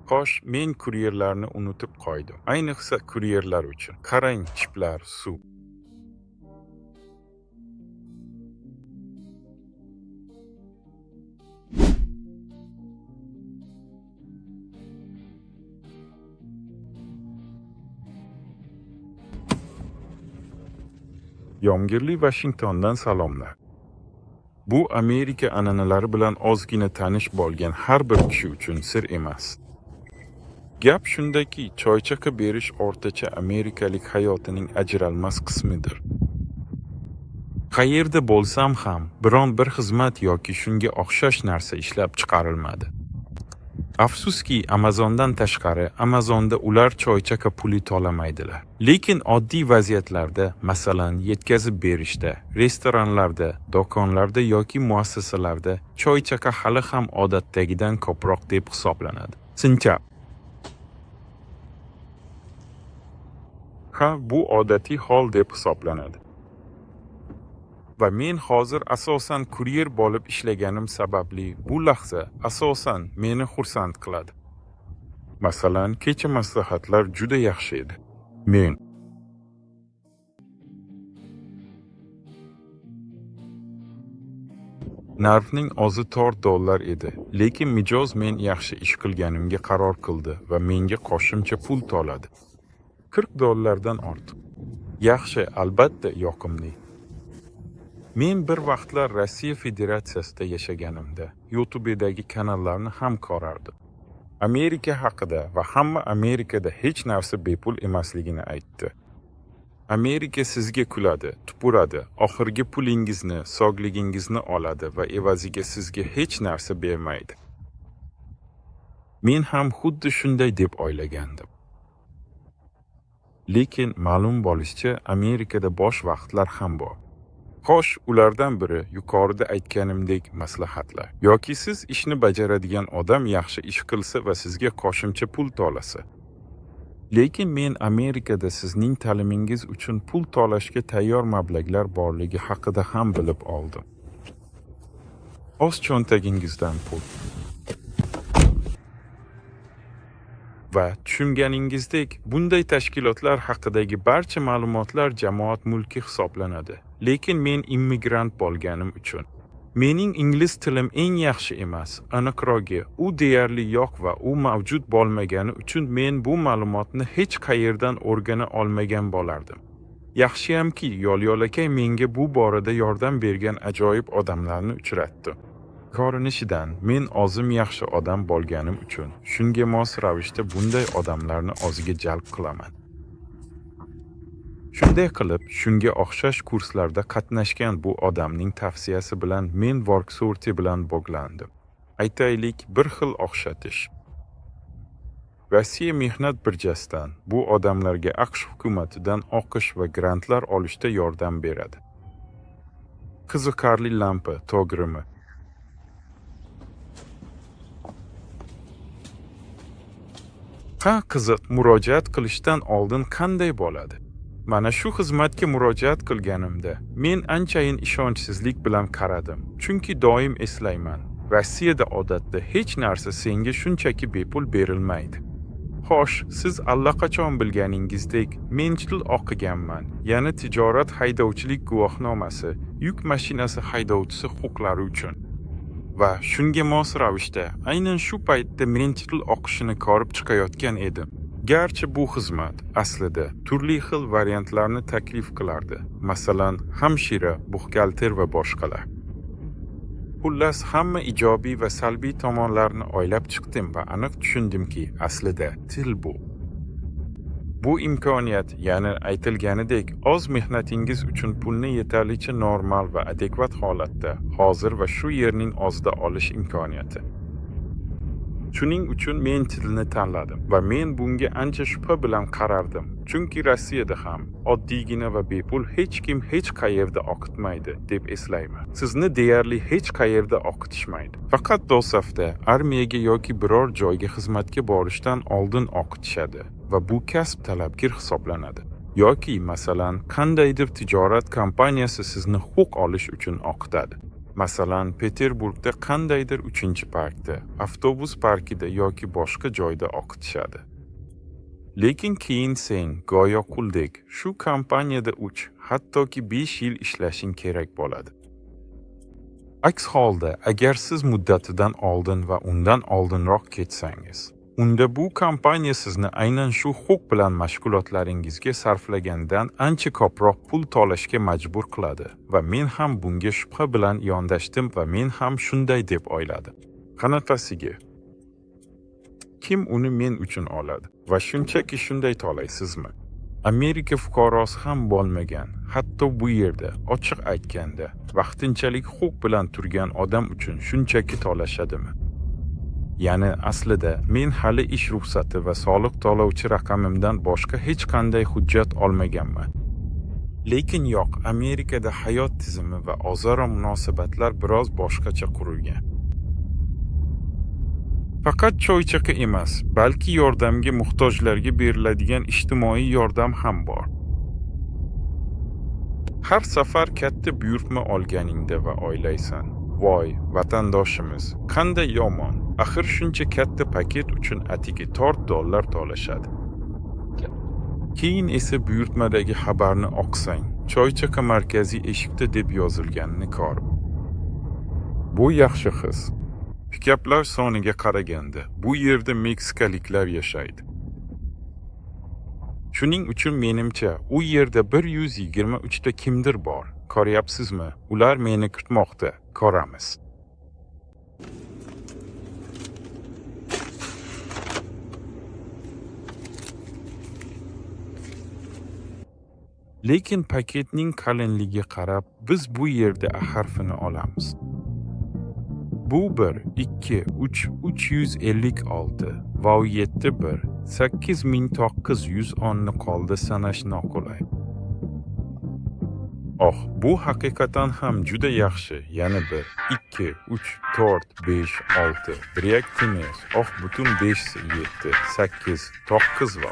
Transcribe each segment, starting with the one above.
Xo'sh, men kuryerlarni unutib qo'ydim. Ayniqsa kuryerlar uchun. Qarang, chiplar, suv. Yomg'irli Vashingtondan salomlar. Bu Amerika an'analari bilan ozgina tanish bo'lgan har bir kishi uchun sir emas. Gap shundaki, choychaqa berish o'rtacha amerikalik hayotining ajralmas qismidir. Qayerda bo'lsam ham biron bir xizmat yoki shunga o'xshash narsa ishlab chiqarilmadi. Afsuski, Amazondan tashqari, Amazonda ular choychaqa puli to'lamaydilar. Lekin oddiy vaziyatlarda, masalan, yetkazib berishda, restoranlarda, do'konlarda yoki muassasalarda choychaqa hali ham odatdagidan ko'proq deb hisoblanadi. Sinchab. Bu odatiy hol deb hisoblanadi. Va men hozir asosan kuryer bo'lib ishlaganim sababli bu lahza asosan meni xursand qiladi. Masalan, kecha maslahatlar juda yaxshi edi. Men narxning o'zi $4 edi, lekin mijoz men yaxshi ish qilganimga qaror qildi va menga qo'shimcha pul to'ladi. $40 ortiq. Yaxshi, albatta yoqimli. Men bir vaqtlar Rossiya Federatsiyasida yashaganimda YouTube'dagi kanallarni ham ko'rardim. Amerika haqida va hamma Amerikada hech narsa bepul emasligini aytdi. Amerika sizga kuladi, tupuradi, oxirgi pulingizni, sog'ligingizni oladi va evaziga sizga hech narsa bermaydi. Men ham xuddi shunday deb o'ylagandim. Lekin ma'lum bo'lishicha, Amerikada bo'sh vaqtlar ham bor. Xo'sh, ulardan biri yuqorida aytganimdek maslahatlar. Yoki siz ishni bajaradigan odam yaxshi ish qilsa va sizga qo'shimcha pul to'lasa. Lekin men Amerikada sizning ta'limingiz uchun pul to'lashga tayyor mablag'lar borligi haqida ham bilib oldim. O'z cho'ntagingizdan pul. Va tushunganingizdek, bunday tashkilotlar haqidagi barcha ma'lumotlar jamoat mulki hisoblanadi. Lekin men immigrant bo'lganim uchun. Mening ingliz tilim eng yaxshi emas, aniqrog'i, u deyarli yo'q va u mavjud bo'lmagani uchun men bu ma'lumotni hech qayerdan o'rgana olmagan bo'lardim. Yaxshiyamki, yo'l-yo'lakay menga bu borada yordam bergan ajoyib odamlarni uchratdi. Ko'rinishidan men o'zim yaxshi odam bo'lganim uchun shunga mos ravishda bunday odamlarni o'ziga jalb qilaman. Shunday qilib, shunga o'xshash kurslarda qatnashgan bu odamning tavsiyasi bilan men Worksurti bilan bog'landim. Aytaylik, bir xil o'xshatish. Rossiya mehnat birjasidan bu odamlarga AQSh hukumatidan o'qish va grantlar olishda yordam beradi. Qiziqarli lampa, to'g'rimi? Qiziq, murojaat qilishdan oldin qanday bo'ladi? Mana shu xizmatga murojaat qilganimda men anchayin ishonchsizlik bilan qaradim. Chunki doim eslayman, Rossiyada odatda hech narsa senga shunchaki bepul berilmaydi. Xo'sh, siz allaqachon bilganingizdek, men til o'qiganman. Yana tijorat haydovchilik guvohnomasi, yuk mashinasi haydovchisi huquqlari uchun. Va shunga mos ravishda aynan shu paytda men til o'qishini ko'rib chiqayotgan edim. Garchi bu xizmat aslida turli xil variantlarni taklif qilardi. Masalan, hamshira, buxgalter va boshqalar. Xullas, hamma ijobiy va salbiy tomonlarni o'ylab chiqdim va aniq tushundimki, aslida til bu. Bu imkoniyat, ya'ni aytilganidek, o'z mehnatingiz uchun pulni yetarlicha normal va adekvat holatda, hozir va shu yerning o'zida olish imkoniyati. Shuning uchun men tilni tanladim va men bunga ancha shubha bilan qarardim. Chunki Rossiyada ham oddiygina va bepul hech kim hech qayerda o'qitmaydi deb eslayman. Sizni deyarli hech qayerda o'qitishmaydi. Faqat Dosafda, armiyaga yoki biror joyga xizmatga borishdan oldin o'qitishadi va bu kasb talabgir hisoblanadi. Yoki masalan, qandaydir tijorat kompaniyasi sizni huquq olish uchun o'qitadi. Masalan, Peterburgda qandaydir 3-parkda, avtobus parkida yoki boshqa joyda o'qitishadi. Lekin keyin sen go'yo quldek shu kompaniyada 3, hattoki 5 yil ishlashing kerak bo'ladi. Aks holda, agar siz muddatidan oldin va undan oldinroq ketsangiz, unda bu kompaniya sizni aynan shu huquq bilan mashg'ulotlaringizga sarflagandan ancha ko'proq pul to'lashga majbur qiladi va men ham bunga shubha bilan yondashdim va men ham shunday deb o'yladim. Qanaqasiga? Kim uni men uchun oladi va shunchaki shunday to'laysizmi? Amerika fuqarosi ham bo'lmagan, hatto bu yerda ochiq aytganda vaqtinchalik huquq bilan turgan odam uchun shunchaki to'lashadimi? Ya'ni aslida men hali ish ruxsati va soliq to'lovchi raqamimdan boshqa hech qanday hujjat olmaganman. Lekin yo'q, Amerikada hayot tizimi va o'zaro munosabatlar biroz boshqacha qurilgan. Faqat choychaqa emas, balki yordamga muhtojlarga beriladigan ijtimoiy yordam ham bor. Har safar katta buyurtma olganingda va o'ylaysan, voy, vatandoshimiz, qanday yomon, axir shuncha katta paket uchun atigi $4 to'lashadi. Keyin esa buyurtmadagi xabarni o'qisang, choychaqa markaziy eshikda deb yozilganini ko'rib. Bu yaxshi his. Pikaplar soniga qaraganda, bu yerda meksikaliklar yashaydi. Shuning uchun menimcha, u yerda 123 ta kimdir bor. Ko'ryapsizmi? Ular meni kutmoqda. Ko'ramiz. Lekin paketning qalinligiga qarab, biz bu yerda A harfini olamiz. Bu 1, 2, 3, 356 va 7 1, 8910 ni qoldi sanash noqulay. Bu haqiqatan ham juda yaxshi. Yana 1, 2, 3, 4, 5, 6. Reaktimiz. Butun 5, 7, 8, 9 va 10.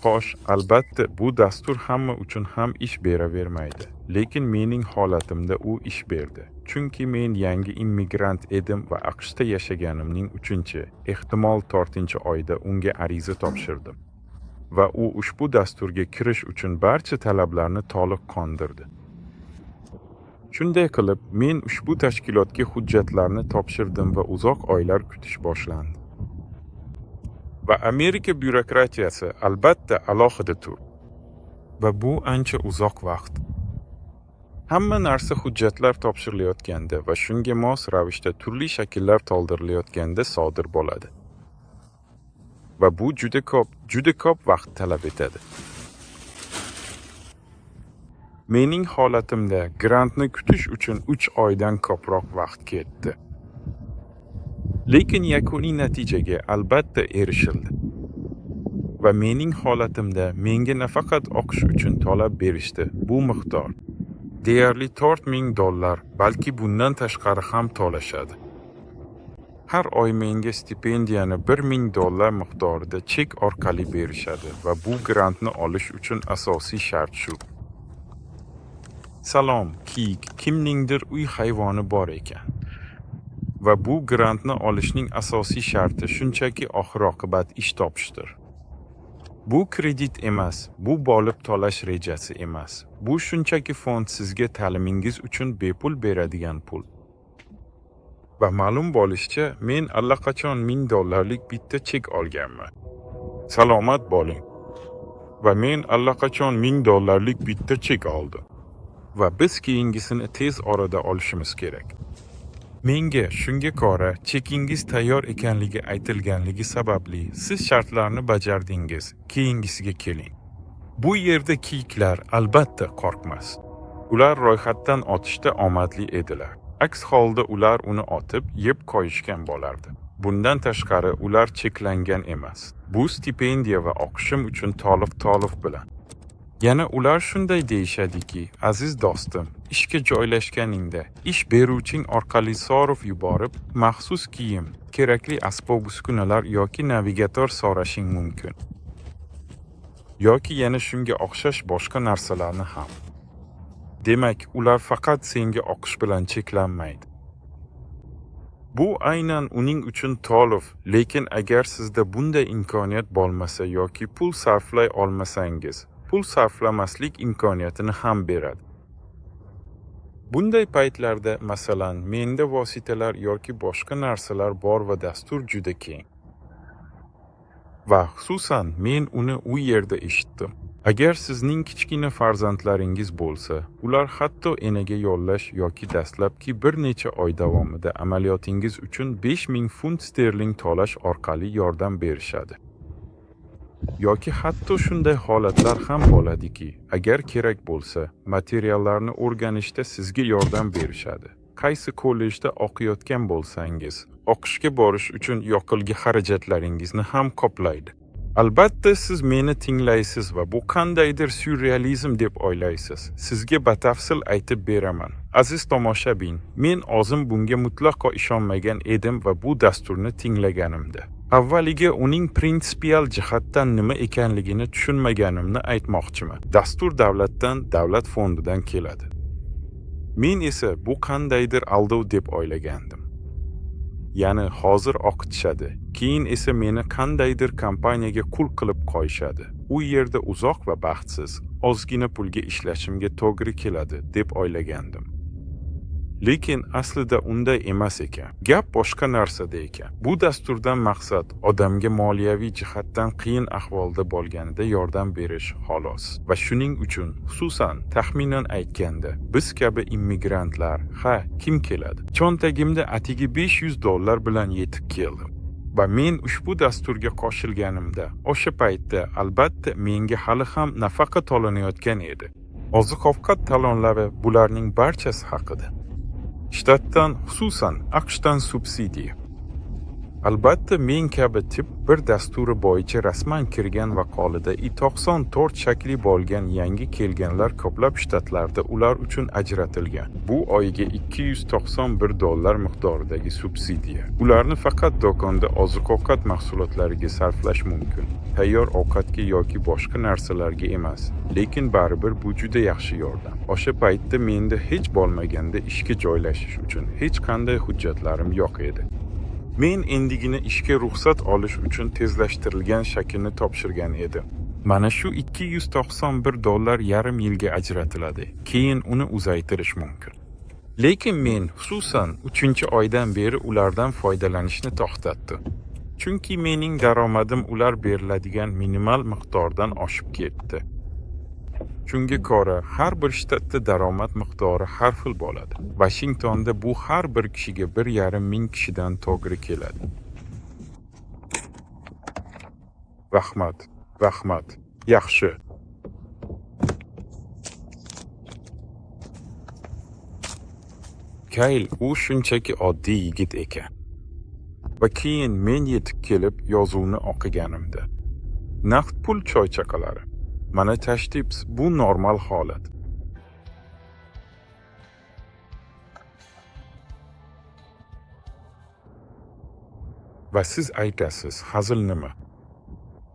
Xo'sh, albatta bu dastur hamma uchun ham ish beravermaydi. Lekin mening holatimda u ish berdi. Chunki men yangi immigrant edim va AQShda yashaganimning 3, ehtimol 4-oyda unga ariza topshirdim. Va u ushbu dasturga kirish uchun barcha talablarni to'liq qondirdi. Shunday qilib, men ushbu tashkilotga hujjatlarni topshirdim va uzoq oylar kutish boshlandi. Va Amerika byurokratiyasi albatta alohida tur. Va bu ancha uzoq vaqt. Hamma narsa hujjatlar topshirilayotganda va shunga mos ravishda turli shakllar to'ldirilayotganda sodir bo'ladi. Va bu juda ko'p vaqt talab etadi. Mening holatimda grantni kutish uchun 3 oydan ko'proq vaqt ketdi. Lekin yakuniy natijaga albatta erishildi. Va mening holatimda menga nafaqat o'qish uchun to'lab berishdi bu miqdor. Deyarli $4000, balki bundan tashqari ham to'lashadi. Har oy menga stipendiyani $1000 miqdorida chek orqali berishadi va bu grantni olish uchun asosiy shart shu. Salom, kiyik, kimningdir uy hayvoni bor ekan. Va bu grantni olishning asosiy sharti shunchaki oxir-oqibat ish topishdir. Bu kredit emas, bu bo'lib to'lash rejasi emas. Bu shunchaki fond sizga ta'limingiz uchun bepul beradigan pul. Va ma'lum bo'lishicha, men allaqachon $1000 bitta chek olganman. Salomat bo'ling. Va men allaqachon $1000 bitta chek oldim. Va biz keyingisini tez orada olishimiz kerak. Menga shunga ko'ra chekingiz tayyor ekanligi aytilganligi sababli siz shartlarni bajardingiz. Keyingisiga keling. Bu yerda kiyiklar albatta qo'rqmas. Ular ro'yxatdan o'tishda omadli edilar. Aks holda ular uni otib, yeb qo'yishgan bo'lardi. Bundan tashqari ular cheklangan emas. Bu stipendiya va o'qishim uchun to'liq bilan. Yana ular shunday deyishadiki, aziz do'stim, ishga joylashganingda ish beruvching orqali so'rov yuborib, maxsus kiyim, kerakli asbob-uskunalar yoki navigator so'rashing mumkin. Yoki yana shunga o'xshash boshqa narsalarni ham. Demak, ular faqat senga oqish bilan cheklanmaydi. Bu aynan uning uchun to'lov, lekin agar sizda bunday imkoniyat bo'lmasa yoki pul sarflay olmasangiz, pul sarflamaslik imkoniyatini ham beradi. Bunday paytlarda, masalan, menda vositalar yoki boshqa narsalar bor va dastur juda keng. Va xususan, men uni u yerda eshitdim. Agar sizning kichkina farzandlaringiz bo'lsa, ular hatto enaga yollash yoki dastlabki bir necha oy davomida amaliyotingiz uchun 5000 funt sterling to'lash orqali yordam berishadi. Yoki hatto shunday holatlar ham bo'ladiki, agar kerak bo'lsa, materiallarni o'rganishda sizga yordam berishadi. Qaysi kollejda o'qiyotgan bo'lsangiz, o'qishga borish uchun yoqilg'i xarajatlaringizni ham qoplaydi. Albatta, siz meni tinglaysiz va bu qandaydir surrealizm deb o'ylaysiz. Sizga batafsil aytib beraman. Aziz tomoshabin, men o'zim bunga mutlaqo ishonmagan edim va bu dasturni tinglaganimda avvaliga uning prinsipial jihatdan nima ekanligini tushunmaganimni aytmoqchiman. Dastur davlatdan, davlat fondidan keladi. Men esa bu qandaydir aldov deb o'ylagandim. Ya'ni hozir o'qitishadi, keyin esa meni qandaydir kompaniyaga qul qilib qo'yishadi. U yerda uzoq va baxtsiz, ozgina pulga ishlashimga to'g'ri keladi deb o'ylagandim. Lekin aslida unday emas ekan. Gap boshqa narsada ekan. Bu dasturdan maqsad odamga moliyaviy jihatdan qiyin ahvolda bo'lganida yordam berish xolos. Va shuning uchun, xususan, taxminan aytganda, biz kabi immigrantlar, kim keladi? Cho'ntagimda atigi $500 bilan yetib keldim. Va men ushbu dasturga qo'shilganimda, o'sha paytda albatta menga hali ham nafaqa to'lanayotgan edi. Oziq-ovqat talonlari bularning barchasi haqida. Shtatdan, xususan AQShdan subsidiya. Albatta, men kabi tip bir dasturi bo'yicha rasman kirgan vaqolida i94 shakli bo'lgan yangi kelganlar ko'plab shtatlarda ular uchun ajratilgan. Bu oyiga $291 miqdoridagi subsidiya. Ularni faqat do'konda oziq-ovqat mahsulotlariga sarflash mumkin. Tayyor ovqatga yoki boshqa narsalarga emas. Lekin baribir bu juda yaxshi yordam. O'sha paytda menda hech bo'lmaganda ishga joylashish uchun hech qanday hujjatlarim yo'q edi. Men endigina ishga ruxsat olish uchun tezlashtirilgan shaklni topshirgan edim. Mana shu $291 yarim yilga ajratiladi. Keyin uni uzaytirish mumkin. Lekin men xususan 3-oydan beri ulardan foydalanishni to'xtatdim. Chunki mening daromadim ular beriladigan minimal miqdordan oshib ketdi. Shunga ko'ra, har bir shtatda daromad miqdori har xil bo'ladi. Washingtonda bu har bir kishiga 1,5 ming kishidan to'g'ri keladi. Rahmat. Yaxshi. Kayl u shunchaki oddiy yigit ekan. Va keyin men yetib kelib yozuvni o'qiganimda, naqd pul choy-chaqalari. Mana tashtips, bu normal holat. Va siz aytasiz, hazil nima?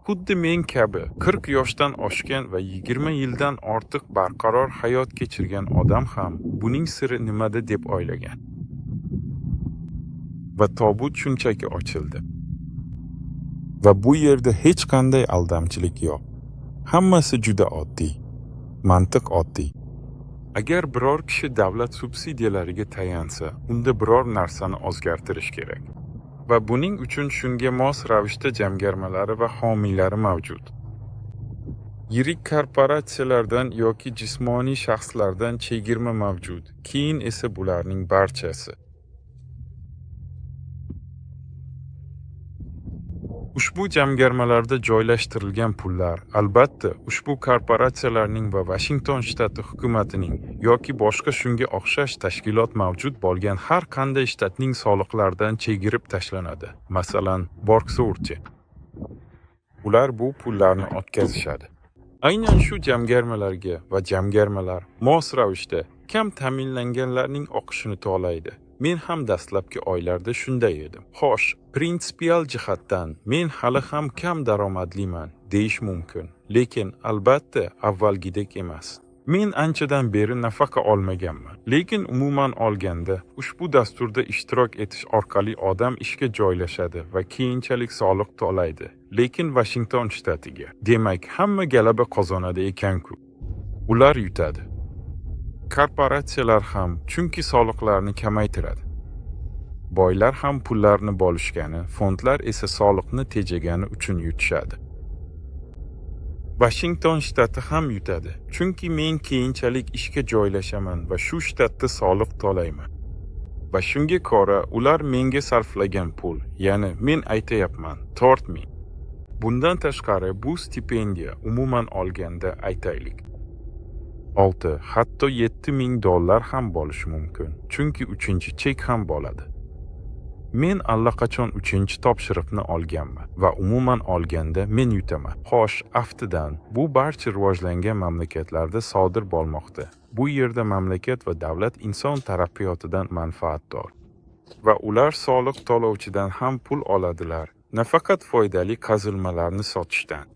Xuddi men kabi 40 yoshdan oshgan va 20 yildan ortiq barqaror hayot kechirgan odam ham buning siri nimada deb o'ylagan. Va tobut shunchaki ochildi. Va bu yerda hech qanday aldamchilik yo'q. Hammasi juda oddiy. Mantiq oddiy. Agar biror kishi davlat subsidiyalariga tayansa, unda biror narsani o'zgartirish kerak. Va buning uchun shunga mos ravishda jamg'armalari va homiylari mavjud. Yirik korporatsiyalardan yoki jismoniy shaxslardan chegirma mavjud. Keyin esa bularning barchasi. Ushbu jamg'armalarda joylashtirilgan pullar albatta ushbu korporatsiyalarning va Washington shtati hukumatining yoki boshqa shunga o'xshash tashkilot mavjud bo'lgan har qanday shtatning soliqlaridan chegirib tashlanadi. Masalan, Borgsurti. Ular bu pullarni o'tkazishadi. Aynan shu jamg'armalarga va jamg'armalar mos ravishda kam ta'minlanganlarning o'qishini to'laydi. Men ham dastlabki oylarda shunday edim. Xo'sh, prinsipial jihatdan men hali ham kam daromadliman deyish mumkin, lekin albatta avvalgidek emas. Men anchadan beri nafaqa olmaganman, lekin umuman olganda ushbu dasturda ishtirok etish orqali odam ishga joylashadi va keyinchalik soliq to'laydi, lekin Washington shtatiga. Demak, hamma g'alaba qozonadi ekan-ku. Ular yutadi. Korporatsiyalar ham, chunki soliqlarni kamaytiradi. Boylar ham pullarni bo'lishgani, fondlar esa soliqni tejagani uchun yutishadi. Washington shtati ham yutadi, chunki men keyinchalik ishga joylashaman va shu shtatda soliq to'layman. Va shunga ko'ra ular menga sarflagan pul, ya'ni men aytayapman, 4,000. Bundan tashqari bu stipendiya umuman olganda aytaylik 6, hatto $7,000 ham bo'lishi mumkin, chunki 3-chek ham bo'ladi. Men allaqachon 3-topshiriqni olganman va umuman olganda men yutaman. Xo'sh, aftidan, bu barcha rivojlangan mamlakatlarda sodir bo'lmoqda. Bu yerda mamlakat va davlat inson taraqqiyotidan manfaatdor va ular soliq to'lovchidan ham pul oladilar, nafaqat foydali qazilmalarni sotishdan.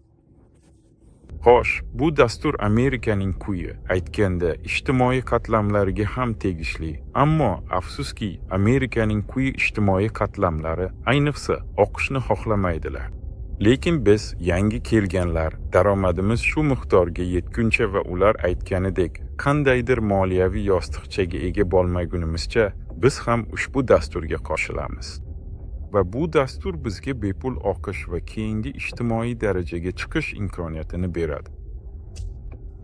Xo'sh, bu dastur Amerikaning kuyi, aytganda ijtimoiy qatlamlariga ham tegishli. Ammo afsuski, Amerikaning kuyi ijtimoiy qatlamlari ayniqsa o'qishni xohlamaydilar. Lekin biz yangi kelganlar daromadimiz shu miqdorga yetguncha va ular aytganidek qandaydir moliyaviy yostiqchaga ega bo'lmagunimizcha biz ham ushbu dasturga qo'shilamiz. Va bu dastur bizga bepul o'qish va keyingi ijtimoiy darajaga chiqish imkoniyatini beradi.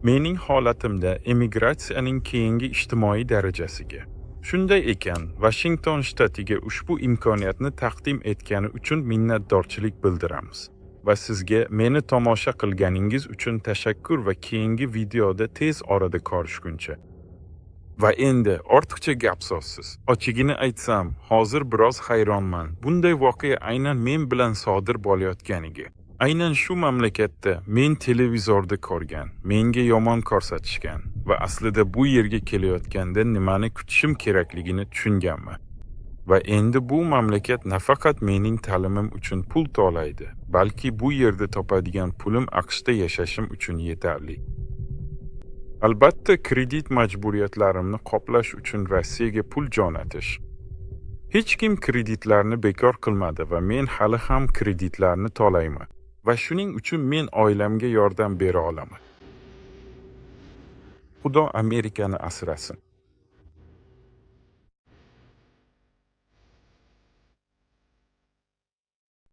Mening holatimda emigratsiyaning keyingi ijtimoiy darajasiga. Shunday ekan, Washington shtatiga ushbu imkoniyatni taqdim etgani uchun minnatdorchilik bildiramiz. Va sizga meni tomosha qilganingiz uchun tashakkur va keyingi videoda tez orada ko'rishguncha. Va endi ortiqcha gap so'zsiz. Ochigini aytsam, hozir biroz hayronman. Bunday voqea aynan men bilan sodir bo'layotganiga. Aynan shu mamlakatda men televizorda ko'rgan, menga yomon ko'rsatishgan va aslida bu yerga kelayotganda nimani kutishim kerakligini tushunganman. Va endi bu mamlakat nafaqat mening ta'limim uchun pul to'laydi, balki bu yerda topadigan pulim AQShda yashashim uchun yetarli. Albatta, kredit majburiyatlarimni qoplash uchun Rossiyaga pul jo'natish. Hech kim kreditlarni bekor qilmadi va men hali ham kreditlarni to'layman. Va shuning uchun men oilamga yordam bera olaman. Xudo Amerikani asrasin.